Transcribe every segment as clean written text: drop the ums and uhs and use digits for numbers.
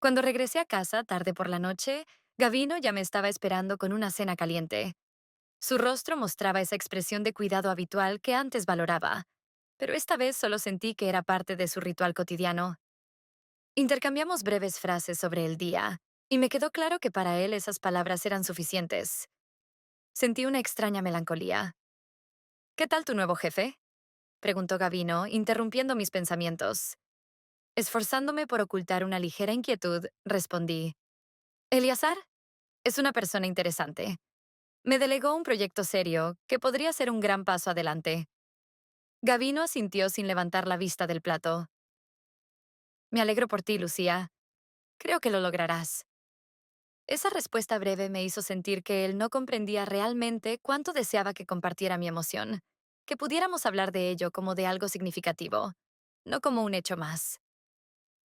Cuando regresé a casa tarde por la noche, Gavino ya me estaba esperando con una cena caliente. Su rostro mostraba esa expresión de cuidado habitual que antes valoraba, pero esta vez solo sentí que era parte de su ritual cotidiano. Intercambiamos breves frases sobre el día, y me quedó claro que para él esas palabras eran suficientes. Sentí una extraña melancolía. ¿Qué tal tu nuevo jefe? Preguntó Gavino, interrumpiendo mis pensamientos. Esforzándome por ocultar una ligera inquietud, respondí. Eleazar es una persona interesante. Me delegó un proyecto serio que podría ser un gran paso adelante. Gavino asintió sin levantar la vista del plato. Me alegro por ti, Lucía. Creo que lo lograrás. Esa respuesta breve me hizo sentir que él no comprendía realmente cuánto deseaba que compartiera mi emoción, que pudiéramos hablar de ello como de algo significativo, no como un hecho más.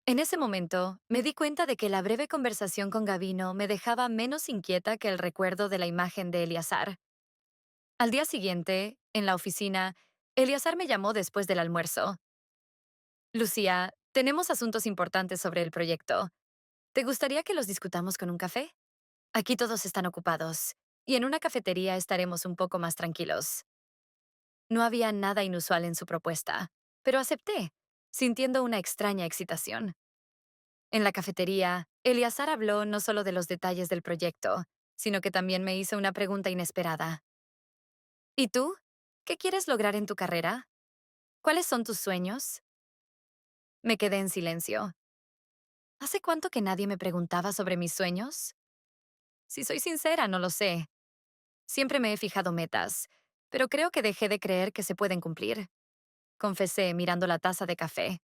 En ese momento, me di cuenta de que la breve conversación con Gavino me dejaba menos inquieta que el recuerdo de la imagen de Eleazar. Al día siguiente, en la oficina, Eleazar me llamó después del almuerzo. Lucía, tenemos asuntos importantes sobre el proyecto. ¿Te gustaría que los discutamos con un café? Aquí todos están ocupados, y en una cafetería estaremos un poco más tranquilos. No había nada inusual en su propuesta, pero acepté, sintiendo una extraña excitación. En la cafetería, Eleazar habló no solo de los detalles del proyecto, sino que también me hizo una pregunta inesperada. ¿Y tú? ¿Qué quieres lograr en tu carrera? ¿Cuáles son tus sueños? Me quedé en silencio. ¿Hace cuánto que nadie me preguntaba sobre mis sueños? Si soy sincera, no lo sé. Siempre me he fijado metas, pero creo que dejé de creer que se pueden cumplir, confesé mirando la taza de café.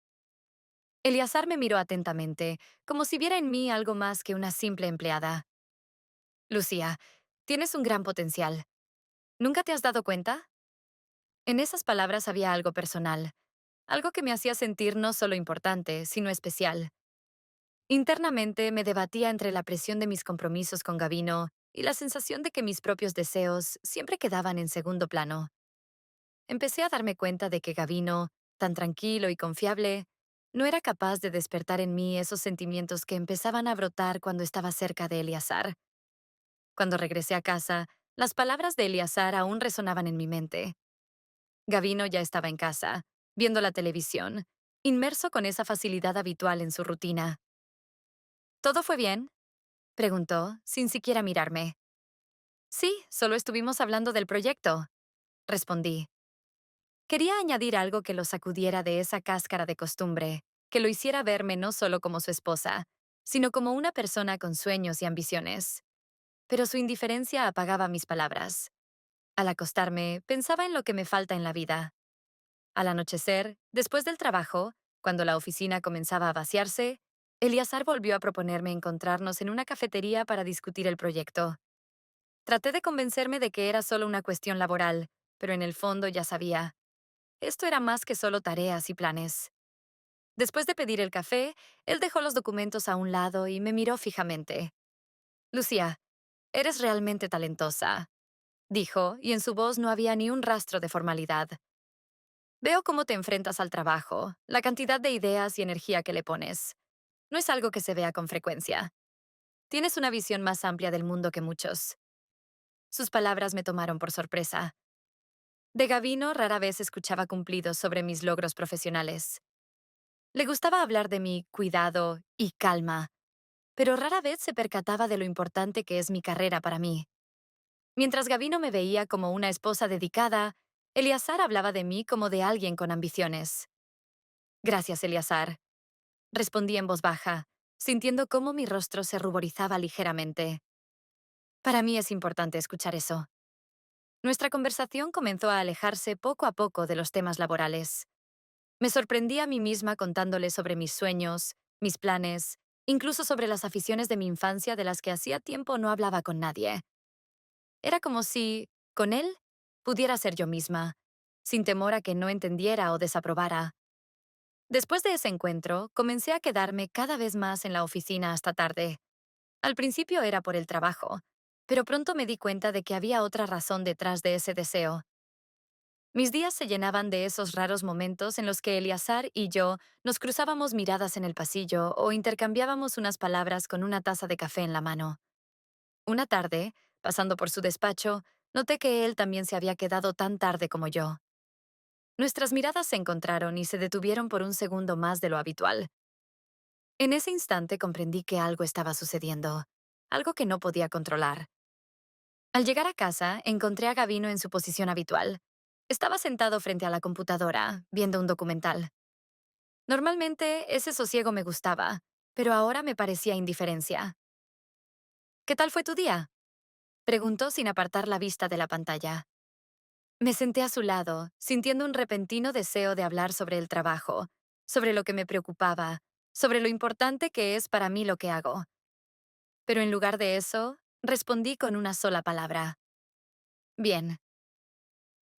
Eleazar me miró atentamente, como si viera en mí algo más que una simple empleada. Lucía, tienes un gran potencial. ¿Nunca te has dado cuenta? En esas palabras había algo personal, algo que me hacía sentir no solo importante, sino especial. Internamente me debatía entre la presión de mis compromisos con Gavino y la sensación de que mis propios deseos siempre quedaban en segundo plano. Empecé a darme cuenta de que Gavino, tan tranquilo y confiable, no era capaz de despertar en mí esos sentimientos que empezaban a brotar cuando estaba cerca de Eleazar. Cuando regresé a casa, las palabras de Eleazar aún resonaban en mi mente. Gavino ya estaba en casa, viendo la televisión, inmerso con esa facilidad habitual en su rutina. ¿Todo fue bien? Preguntó, sin siquiera mirarme. Sí, solo estuvimos hablando del proyecto, respondí. Quería añadir algo que lo sacudiera de esa cáscara de costumbre, que lo hiciera verme no solo como su esposa, sino como una persona con sueños y ambiciones. Pero su indiferencia apagaba mis palabras. Al acostarme, pensaba en lo que me falta en la vida. Al anochecer, después del trabajo, cuando la oficina comenzaba a vaciarse, Eleazar volvió a proponerme encontrarnos en una cafetería para discutir el proyecto. Traté de convencerme de que era solo una cuestión laboral, pero en el fondo ya sabía. Esto era más que solo tareas y planes. Después de pedir el café, él dejó los documentos a un lado y me miró fijamente. Lucía, eres realmente talentosa, dijo, y en su voz no había ni un rastro de formalidad. Veo cómo te enfrentas al trabajo, la cantidad de ideas y energía que le pones. No es algo que se vea con frecuencia. Tienes una visión más amplia del mundo que muchos. Sus palabras me tomaron por sorpresa. De Gavino rara vez escuchaba cumplidos sobre mis logros profesionales. Le gustaba hablar de mi cuidado y calma, pero rara vez se percataba de lo importante que es mi carrera para mí. Mientras Gavino me veía como una esposa dedicada, Eleazar hablaba de mí como de alguien con ambiciones. Gracias, Eleazar, respondí en voz baja, sintiendo cómo mi rostro se ruborizaba ligeramente. Para mí es importante escuchar eso. Nuestra conversación comenzó a alejarse poco a poco de los temas laborales. Me sorprendí a mí misma contándole sobre mis sueños, mis planes, incluso sobre las aficiones de mi infancia de las que hacía tiempo no hablaba con nadie. Era como si, con él, pudiera ser yo misma, sin temor a que no entendiera o desaprobara. Después de ese encuentro, comencé a quedarme cada vez más en la oficina hasta tarde. Al principio era por el trabajo, pero pronto me di cuenta de que había otra razón detrás de ese deseo. Mis días se llenaban de esos raros momentos en los que Eleazar y yo nos cruzábamos miradas en el pasillo o intercambiábamos unas palabras con una taza de café en la mano. Una tarde, pasando por su despacho, noté que él también se había quedado tan tarde como yo. Nuestras miradas se encontraron y se detuvieron por un segundo más de lo habitual. En ese instante comprendí que algo estaba sucediendo, algo que no podía controlar. Al llegar a casa, encontré a Gavino en su posición habitual. Estaba sentado frente a la computadora, viendo un documental. Normalmente ese sosiego me gustaba, pero ahora me parecía indiferencia. ¿Qué tal fue tu día? Preguntó sin apartar la vista de la pantalla. Me senté a su lado, sintiendo un repentino deseo de hablar sobre el trabajo, sobre lo que me preocupaba, sobre lo importante que es para mí lo que hago. Pero en lugar de eso, respondí con una sola palabra. Bien.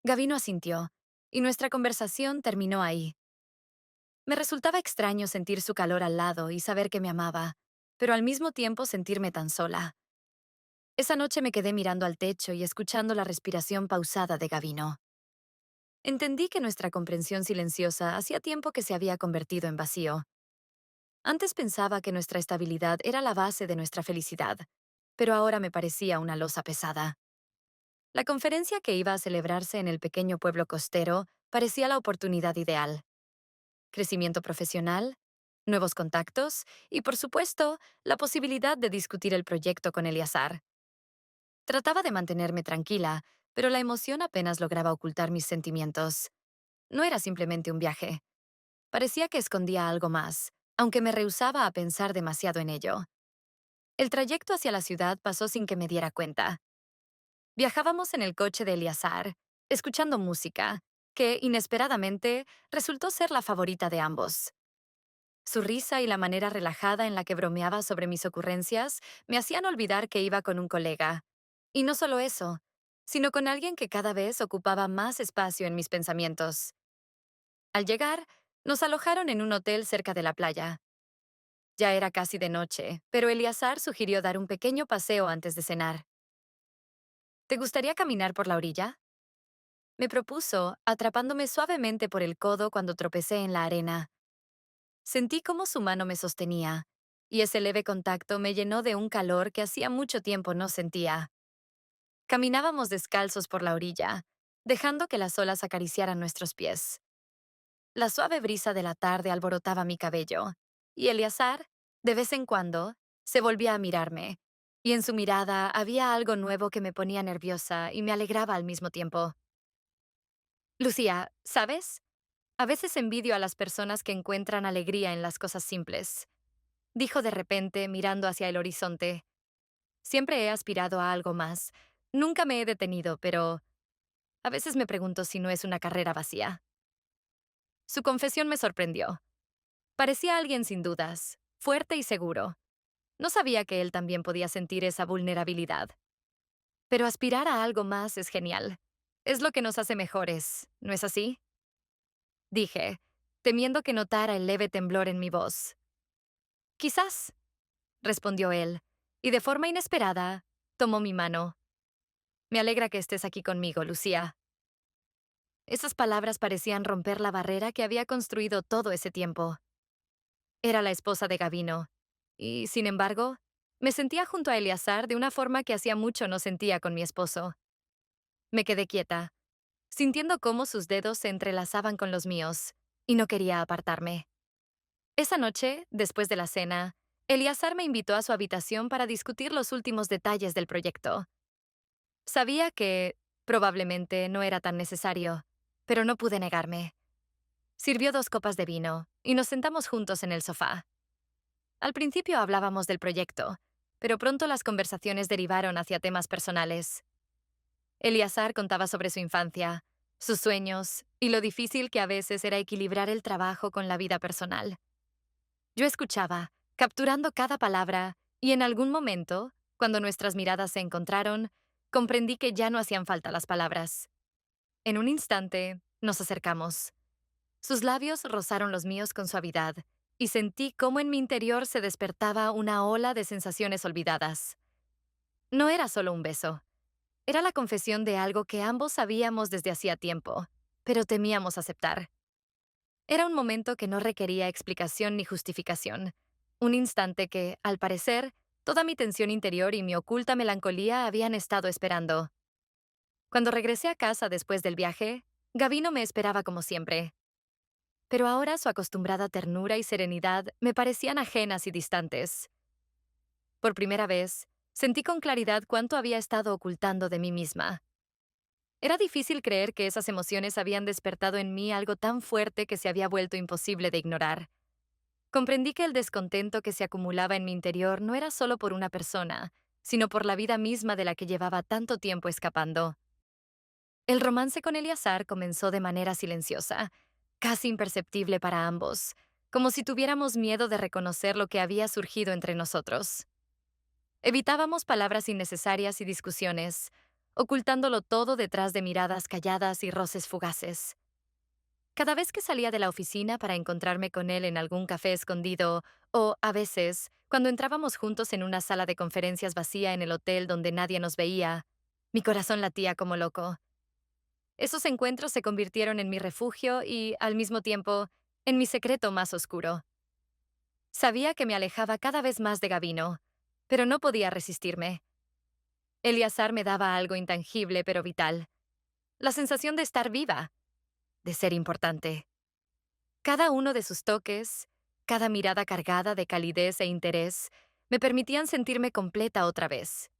Gavino asintió, y nuestra conversación terminó ahí. Me resultaba extraño sentir su calor al lado y saber que me amaba, pero al mismo tiempo sentirme tan sola. Esa noche me quedé mirando al techo y escuchando la respiración pausada de Gavino. Entendí que nuestra comprensión silenciosa hacía tiempo que se había convertido en vacío. Antes pensaba que nuestra estabilidad era la base de nuestra felicidad, pero ahora me parecía una losa pesada. La conferencia que iba a celebrarse en el pequeño pueblo costero parecía la oportunidad ideal. Crecimiento profesional, nuevos contactos y, por supuesto, la posibilidad de discutir el proyecto con Eleazar. Trataba de mantenerme tranquila, pero la emoción apenas lograba ocultar mis sentimientos. No era simplemente un viaje. Parecía que escondía algo más, aunque me rehusaba a pensar demasiado en ello. El trayecto hacia la ciudad pasó sin que me diera cuenta. Viajábamos en el coche de Eleazar, escuchando música, que, inesperadamente, resultó ser la favorita de ambos. Su risa y la manera relajada en la que bromeaba sobre mis ocurrencias me hacían olvidar que iba con un colega. Y no solo eso, sino con alguien que cada vez ocupaba más espacio en mis pensamientos. Al llegar, nos alojaron en un hotel cerca de la playa. Ya era casi de noche, pero Eleazar sugirió dar un pequeño paseo antes de cenar. ¿Te gustaría caminar por la orilla? Me propuso, atrapándome suavemente por el codo cuando tropecé en la arena. Sentí cómo su mano me sostenía, y ese leve contacto me llenó de un calor que hacía mucho tiempo no sentía. Caminábamos descalzos por la orilla, dejando que las olas acariciaran nuestros pies. La suave brisa de la tarde alborotaba mi cabello, y Eleazar, de vez en cuando, se volvía a mirarme, y en su mirada había algo nuevo que me ponía nerviosa y me alegraba al mismo tiempo. Lucía, ¿sabes? A veces envidio a las personas que encuentran alegría en las cosas simples, dijo de repente mirando hacia el horizonte. Siempre he aspirado a algo más. Nunca me he detenido, pero a veces me pregunto si no es una carrera vacía. Su confesión me sorprendió. Parecía alguien sin dudas, fuerte y seguro. No sabía que él también podía sentir esa vulnerabilidad. Pero aspirar a algo más es genial. Es lo que nos hace mejores, ¿no es así? Dije, temiendo que notara el leve temblor en mi voz. Quizás, respondió él, y de forma inesperada, tomó mi mano. Me alegra que estés aquí conmigo, Lucía. Esas palabras parecían romper la barrera que había construido todo ese tiempo. Era la esposa de Gavino, y, sin embargo, me sentía junto a Eleazar de una forma que hacía mucho no sentía con mi esposo. Me quedé quieta, sintiendo cómo sus dedos se entrelazaban con los míos, y no quería apartarme. Esa noche, después de la cena, Eleazar me invitó a su habitación para discutir los últimos detalles del proyecto. Sabía que, probablemente, no era tan necesario, pero no pude negarme. Sirvió 2 copas de vino, y nos sentamos juntos en el sofá. Al principio hablábamos del proyecto, pero pronto las conversaciones derivaron hacia temas personales. Eleazar contaba sobre su infancia, sus sueños y lo difícil que a veces era equilibrar el trabajo con la vida personal. Yo escuchaba, capturando cada palabra, y en algún momento, cuando nuestras miradas se encontraron, comprendí que ya no hacían falta las palabras. En un instante, nos acercamos. Sus labios rozaron los míos con suavidad, y sentí cómo en mi interior se despertaba una ola de sensaciones olvidadas. No era solo un beso. Era la confesión de algo que ambos sabíamos desde hacía tiempo. pero temíamos aceptar. Era un momento que no requería explicación ni justificación. Un instante que, al parecer, toda mi tensión interior y mi oculta melancolía habían estado esperando. Cuando regresé a casa después del viaje, Gavino me esperaba como siempre. Pero ahora su acostumbrada ternura y serenidad me parecían ajenas y distantes. Por primera vez, sentí con claridad cuánto había estado ocultando de mí misma. Era difícil creer que esas emociones habían despertado en mí algo tan fuerte que se había vuelto imposible de ignorar. Comprendí que el descontento que se acumulaba en mi interior no era solo por una persona, sino por la vida misma de la que llevaba tanto tiempo escapando. El romance con Eleazar comenzó de manera silenciosa, casi imperceptible para ambos, como si tuviéramos miedo de reconocer lo que había surgido entre nosotros. Evitábamos palabras innecesarias y discusiones, ocultándolo todo detrás de miradas calladas y roces fugaces. Cada vez que salía de la oficina para encontrarme con él en algún café escondido, o, a veces, cuando entrábamos juntos en una sala de conferencias vacía en el hotel donde nadie nos veía, mi corazón latía como loco. Esos encuentros se convirtieron en mi refugio y, al mismo tiempo, en mi secreto más oscuro. Sabía que me alejaba cada vez más de Gavino, pero no podía resistirme. Eleazar me daba algo intangible pero vital, la sensación de estar viva, de ser importante. Cada uno de sus toques, cada mirada cargada de calidez e interés, me permitían sentirme completa otra vez.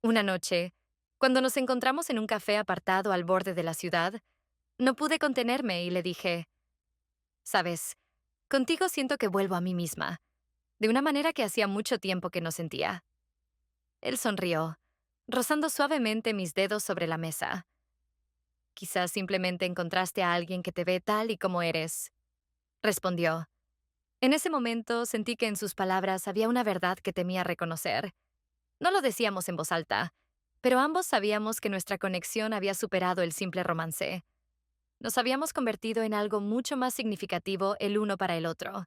Una noche, cuando nos encontramos en un café apartado al borde de la ciudad, no pude contenerme y le dije, «Sabes, contigo siento que vuelvo a mí misma, de una manera que hacía mucho tiempo que no sentía». Él sonrió, rozando suavemente mis dedos sobre la mesa. «Quizás simplemente encontraste a alguien que te ve tal y como eres», respondió. En ese momento sentí que en sus palabras había una verdad que temía reconocer. No lo decíamos en voz alta, pero ambos sabíamos que nuestra conexión había superado el simple romance. Nos habíamos convertido en algo mucho más significativo el uno para el otro.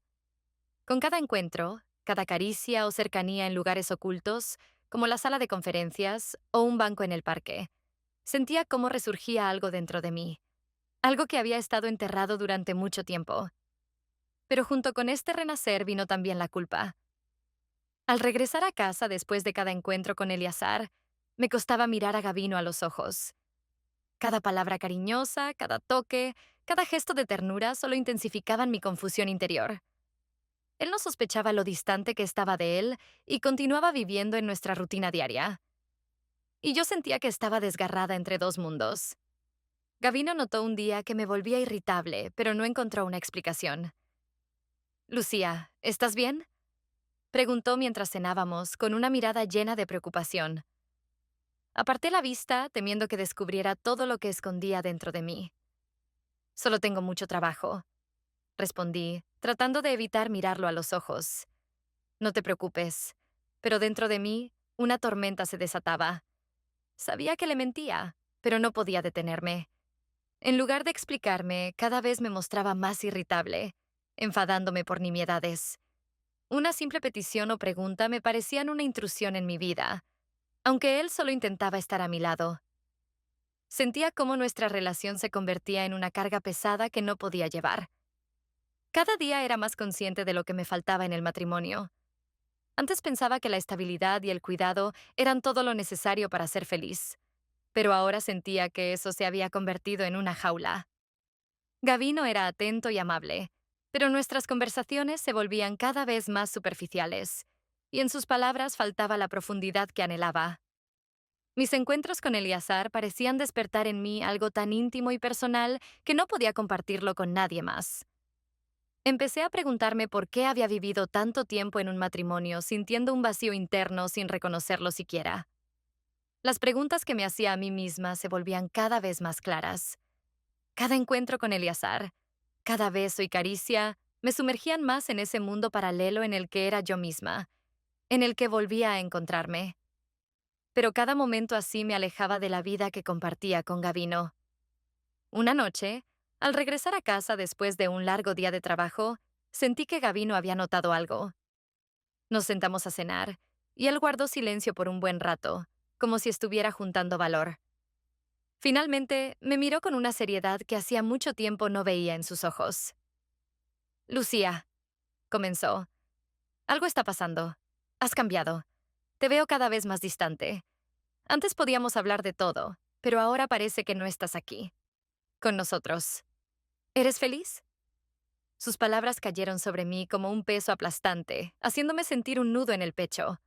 Con cada encuentro, cada caricia o cercanía en lugares ocultos, como la sala de conferencias o un banco en el parque, sentía cómo resurgía algo dentro de mí, algo que había estado enterrado durante mucho tiempo. Pero junto con este renacer vino también la culpa. Al regresar a casa después de cada encuentro con Eleazar, me costaba mirar a Gavino a los ojos. Cada palabra cariñosa, cada toque, cada gesto de ternura solo intensificaban mi confusión interior. Él no sospechaba lo distante que estaba de él y continuaba viviendo en nuestra rutina diaria. Y yo sentía que estaba desgarrada entre dos mundos. Gavino notó un día que me volvía irritable, pero no encontró una explicación. «Lucía, ¿estás bien?», preguntó mientras cenábamos, con una mirada llena de preocupación. Aparté la vista, temiendo que descubriera todo lo que escondía dentro de mí. «Solo tengo mucho trabajo», respondí, tratando de evitar mirarlo a los ojos. «No te preocupes», pero dentro de mí, una tormenta se desataba. Sabía que le mentía, pero no podía detenerme. En lugar de explicarme, cada vez me mostraba más irritable, enfadándome por nimiedades. Una simple petición o pregunta me parecían una intrusión en mi vida, aunque él solo intentaba estar a mi lado. Sentía cómo nuestra relación se convertía en una carga pesada que no podía llevar. Cada día era más consciente de lo que me faltaba en el matrimonio. Antes pensaba que la estabilidad y el cuidado eran todo lo necesario para ser feliz, pero ahora sentía que eso se había convertido en una jaula. Gavino era atento y amable, pero nuestras conversaciones se volvían cada vez más superficiales, y en sus palabras faltaba la profundidad que anhelaba. Mis encuentros con Eleazar parecían despertar en mí algo tan íntimo y personal que no podía compartirlo con nadie más. Empecé a preguntarme por qué había vivido tanto tiempo en un matrimonio sintiendo un vacío interno sin reconocerlo siquiera. Las preguntas que me hacía a mí misma se volvían cada vez más claras. Cada encuentro con Eleazar, cada beso y caricia, me sumergían más en ese mundo paralelo en el que era yo misma, en el que volvía a encontrarme. Pero cada momento así me alejaba de la vida que compartía con Gavino. Una noche, al regresar a casa después de un largo día de trabajo, sentí que Gavino había notado algo. Nos sentamos a cenar, y él guardó silencio por un buen rato, como si estuviera juntando valor. Finalmente, me miró con una seriedad que hacía mucho tiempo no veía en sus ojos. Lucía, comenzó, algo está pasando. Has cambiado. Te veo cada vez más distante. Antes podíamos hablar de todo, pero ahora parece que no estás aquí, con nosotros. ¿Eres feliz? Sus palabras cayeron sobre mí como un peso aplastante, haciéndome sentir un nudo en el pecho.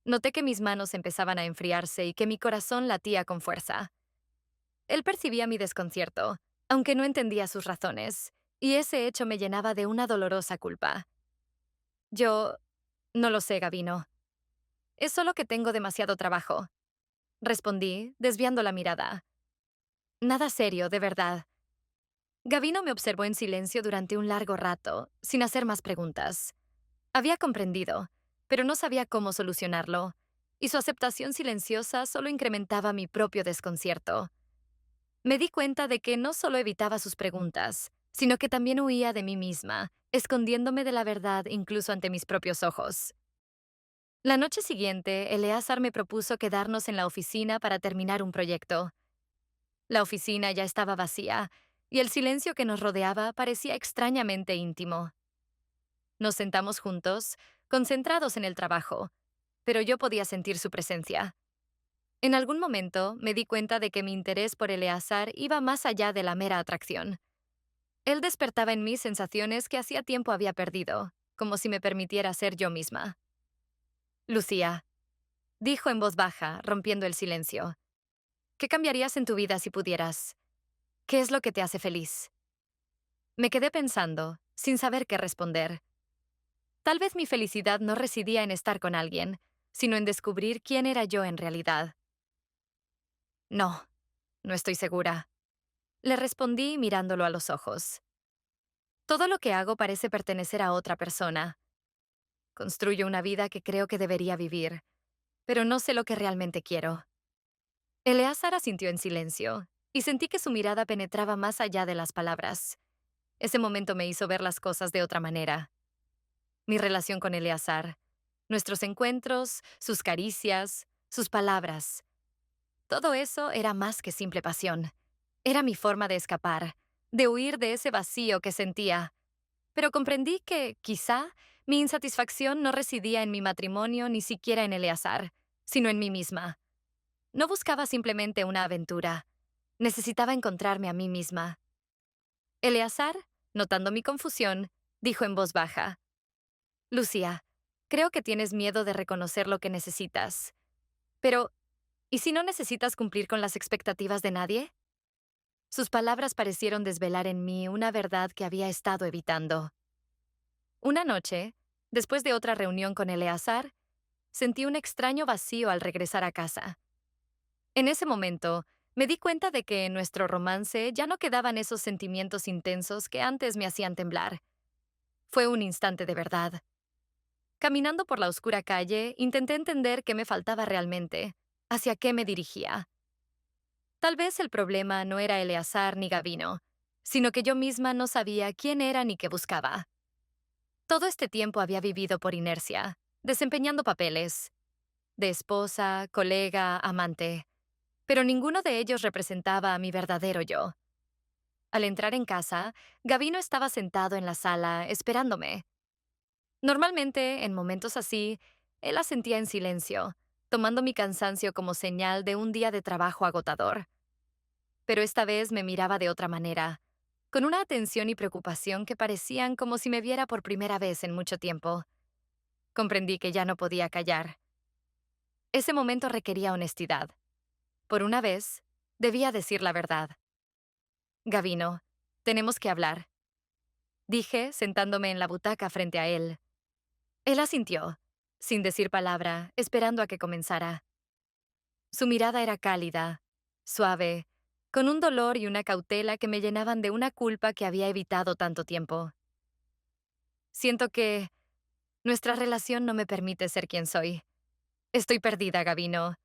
Noté que mis manos empezaban a enfriarse y que mi corazón latía con fuerza. Él percibía mi desconcierto, aunque no entendía sus razones, y ese hecho me llenaba de una dolorosa culpa. Yo... no lo sé, Gavino. Es solo que tengo demasiado trabajo. Respondí, desviando la mirada. Nada serio, de verdad. Gavino me observó en silencio durante un largo rato, sin hacer más preguntas. Había comprendido, pero no sabía cómo solucionarlo, y su aceptación silenciosa solo incrementaba mi propio desconcierto. Me di cuenta de que no solo evitaba sus preguntas, sino que también huía de mí misma, escondiéndome de la verdad incluso ante mis propios ojos. La noche siguiente, Eleazar me propuso quedarnos en la oficina para terminar un proyecto. La oficina ya estaba vacía, y el silencio que nos rodeaba parecía extrañamente íntimo. Nos sentamos juntos, concentrados en el trabajo, pero yo podía sentir su presencia. En algún momento me di cuenta de que mi interés por Eleazar iba más allá de la mera atracción. Él despertaba en mí sensaciones que hacía tiempo había perdido, como si me permitiera ser yo misma. Lucía, dijo en voz baja, rompiendo el silencio. ¿Qué cambiarías en tu vida si pudieras? ¿Qué es lo que te hace feliz? Me quedé pensando, sin saber qué responder. Tal vez mi felicidad no residía en estar con alguien, sino en descubrir quién era yo en realidad. No, no estoy segura. Le respondí mirándolo a los ojos. Todo lo que hago parece pertenecer a otra persona. Construyo una vida que creo que debería vivir, pero no sé lo que realmente quiero. Eleazar asintió en silencio, y sentí que su mirada penetraba más allá de las palabras. Ese momento me hizo ver las cosas de otra manera. Mi relación con Eleazar, nuestros encuentros, sus caricias, sus palabras. Todo eso era más que simple pasión. Era mi forma de escapar, de huir de ese vacío que sentía. Pero comprendí que, quizá, mi insatisfacción no residía en mi matrimonio ni siquiera en Eleazar, sino en mí misma. No buscaba simplemente una aventura. Necesitaba encontrarme a mí misma. Eleazar, notando mi confusión, dijo en voz baja: Lucía, creo que tienes miedo de reconocer lo que necesitas. Pero, ¿y si no necesitas cumplir con las expectativas de nadie? Sus palabras parecieron desvelar en mí una verdad que había estado evitando. Una noche, después de otra reunión con Eleazar, sentí un extraño vacío al regresar a casa. En ese momento, me di cuenta de que en nuestro romance ya no quedaban esos sentimientos intensos que antes me hacían temblar. Fue un instante de verdad. Caminando por la oscura calle, intenté entender qué me faltaba realmente, hacia qué me dirigía. Tal vez el problema no era Eleazar ni Gavino, sino que yo misma no sabía quién era ni qué buscaba. Todo este tiempo había vivido por inercia, desempeñando papeles de esposa, colega, amante, pero ninguno de ellos representaba a mi verdadero yo. Al entrar en casa, Gavino estaba sentado en la sala, esperándome. Normalmente, en momentos así, él asentía en silencio, tomando mi cansancio como señal de un día de trabajo agotador. Pero esta vez me miraba de otra manera, con una atención y preocupación que parecían como si me viera por primera vez en mucho tiempo. Comprendí que ya no podía callar. Ese momento requería honestidad. Por una vez, debía decir la verdad. Gavino, tenemos que hablar, dije, sentándome en la butaca frente a él. Él asintió, sin decir palabra, esperando a que comenzara. Su mirada era cálida, suave, con un dolor y una cautela que me llenaban de una culpa que había evitado tanto tiempo. Siento que nuestra relación no me permite ser quien soy. Estoy perdida, Gavino,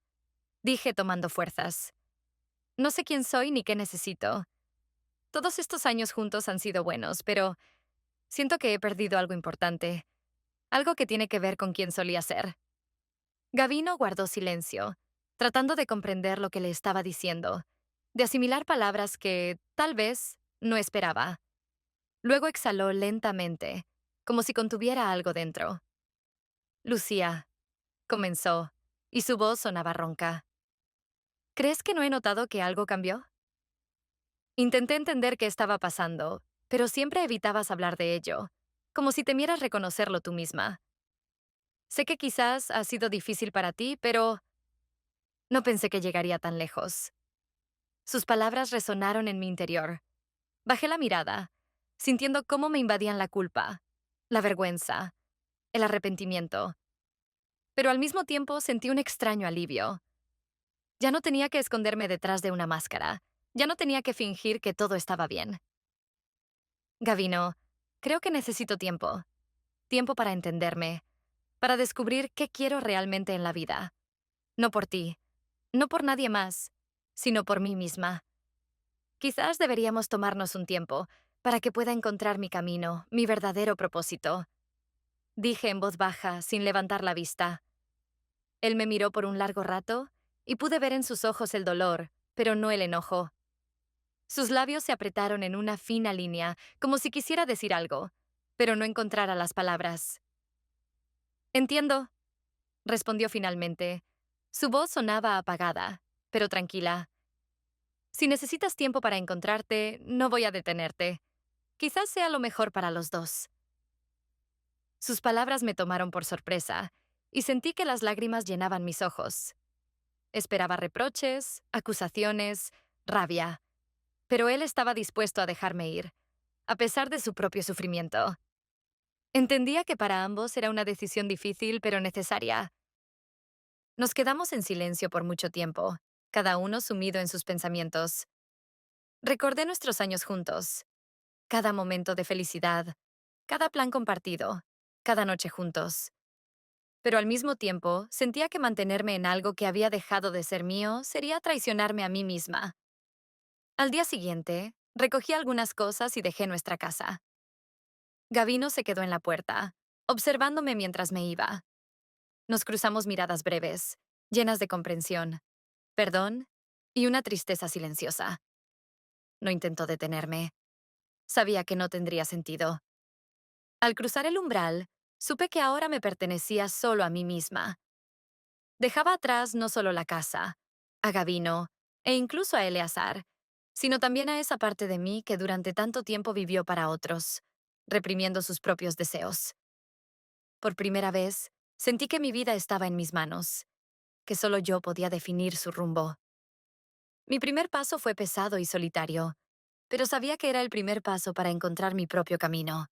dije tomando fuerzas. No sé quién soy ni qué necesito. Todos estos años juntos han sido buenos, pero siento que he perdido algo importante, algo que tiene que ver con quién solía ser. Gavino guardó silencio, tratando de comprender lo que le estaba diciendo, de asimilar palabras que, tal vez, no esperaba. Luego exhaló lentamente, como si contuviera algo dentro. Lucía, comenzó, y su voz sonaba ronca. ¿Crees que no he notado que algo cambió? Intenté entender qué estaba pasando, pero siempre evitabas hablar de ello, como si temieras reconocerlo tú misma. Sé que quizás ha sido difícil para ti, pero no pensé que llegaría tan lejos. Sus palabras resonaron en mi interior. Bajé la mirada, sintiendo cómo me invadían la culpa, la vergüenza, el arrepentimiento. Pero al mismo tiempo sentí un extraño alivio. Ya no tenía que esconderme detrás de una máscara. Ya no tenía que fingir que todo estaba bien. Gavino, creo que necesito tiempo. Tiempo para entenderme, para descubrir qué quiero realmente en la vida. No por ti, no por nadie más, sino por mí misma. Quizás deberíamos tomarnos un tiempo para que pueda encontrar mi camino, mi verdadero propósito. Dije en voz baja, sin levantar la vista. Él me miró por un largo rato y pude ver en sus ojos el dolor, pero no el enojo. Sus labios se apretaron en una fina línea, como si quisiera decir algo, pero no encontrara las palabras. Entiendo, respondió finalmente. Su voz sonaba apagada, pero tranquila. Si necesitas tiempo para encontrarte, no voy a detenerte. Quizás sea lo mejor para los dos. Sus palabras me tomaron por sorpresa, y sentí que las lágrimas llenaban mis ojos. Esperaba reproches, acusaciones, rabia, pero él estaba dispuesto a dejarme ir, a pesar de su propio sufrimiento. Entendía que para ambos era una decisión difícil pero necesaria. Nos quedamos en silencio por mucho tiempo, cada uno sumido en sus pensamientos. Recordé nuestros años juntos, cada momento de felicidad, cada plan compartido, cada noche juntos. Pero al mismo tiempo, sentía que mantenerme en algo que había dejado de ser mío sería traicionarme a mí misma. Al día siguiente, recogí algunas cosas y dejé nuestra casa. Gavino se quedó en la puerta, observándome mientras me iba. Nos cruzamos miradas breves, llenas de comprensión, perdón y una tristeza silenciosa. No intentó detenerme. Sabía que no tendría sentido. Al cruzar el umbral, supe que ahora me pertenecía solo a mí misma. Dejaba atrás no solo la casa, a Gavino, e incluso a Eleazar, sino también a esa parte de mí que durante tanto tiempo vivió para otros, reprimiendo sus propios deseos. Por primera vez, sentí que mi vida estaba en mis manos, que solo yo podía definir su rumbo. Mi primer paso fue pesado y solitario, pero sabía que era el primer paso para encontrar mi propio camino.